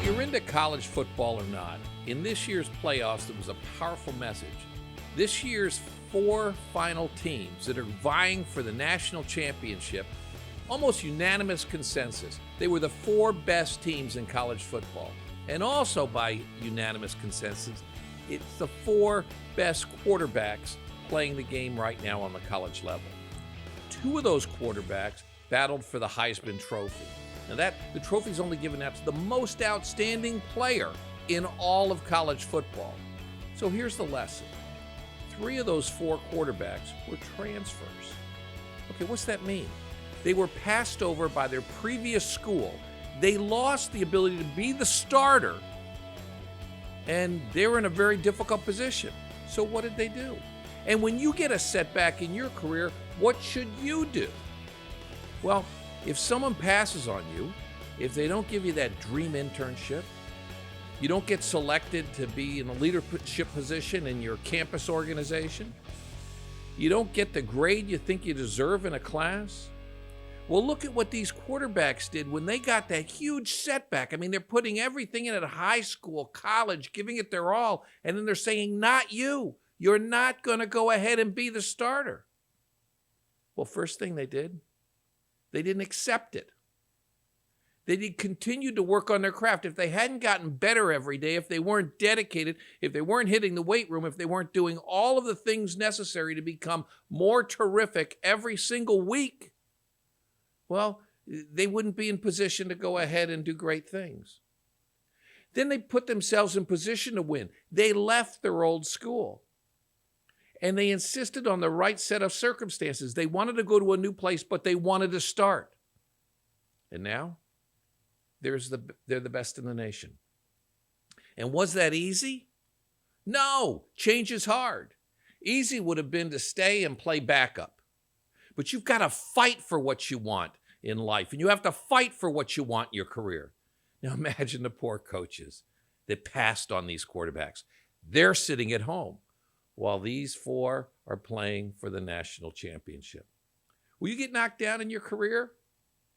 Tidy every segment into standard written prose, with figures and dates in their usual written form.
you're into college football or not, in this year's playoffs, there was a powerful message. This year's 4 final teams that are vying for the national championship, almost unanimous consensus, they were the 4 best teams in college football. And also by unanimous consensus, it's the 4 best quarterbacks playing the game right now on the college level. 2 of those quarterbacks battled for the Heisman Trophy. Now the trophy's only given out to the most outstanding player in all of college football. So here's the lesson. 3 of those 4 quarterbacks were transfers. Okay, what's that mean? They were passed over by their previous school. They lost the ability to be the starter, and they were in a very difficult position. So what did they do? And when you get a setback in your career, what should you do? Well, if someone passes on you, if they don't give you that dream internship, you don't get selected to be in a leadership position in your campus organization, you don't get the grade you think you deserve in a class, well, look at what these quarterbacks did when they got that huge setback. I mean, they're putting everything in at high school, college, giving it their all, and then they're saying, not you. You're not going to go ahead and be the starter. Well, first thing they did, they didn't accept it. They did continue to work on their craft. If they hadn't gotten better every day, if they weren't dedicated, if they weren't hitting the weight room, if they weren't doing all of the things necessary to become more terrific every single week, well, they wouldn't be in position to go ahead and do great things. Then they put themselves in position to win. They left their old school. And they insisted on the right set of circumstances. They wanted to go to a new place, but they wanted to start. And now, they're the best in the nation. And was that easy? No, change is hard. Easy would have been to stay and play backup. But you've got to fight for what you want in life, and you have to fight for what you want in your career. Now imagine the poor coaches that passed on these quarterbacks. They're sitting at home while these 4 are playing for the national championship. Will you get knocked down in your career?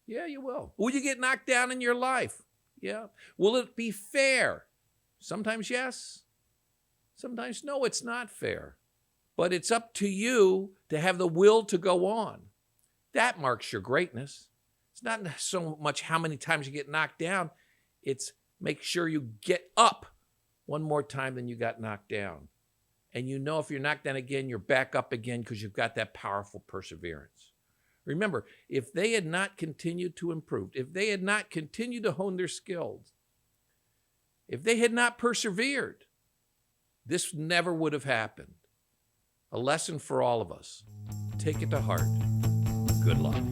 Yeah, you will. Will you get knocked down in your life? Yeah. Will it be fair? Sometimes yes. Sometimes no, it's not fair. But it's up to you to have the will to go on. That marks your greatness. It's not so much how many times you get knocked down. It's make sure you get up one more time than you got knocked down. And you know if you're knocked down again, you're back up again because you've got that powerful perseverance. Remember, if they had not continued to improve, if they had not continued to hone their skills, if they had not persevered, this never would have happened. A lesson for all of us. Take it to heart. Good luck.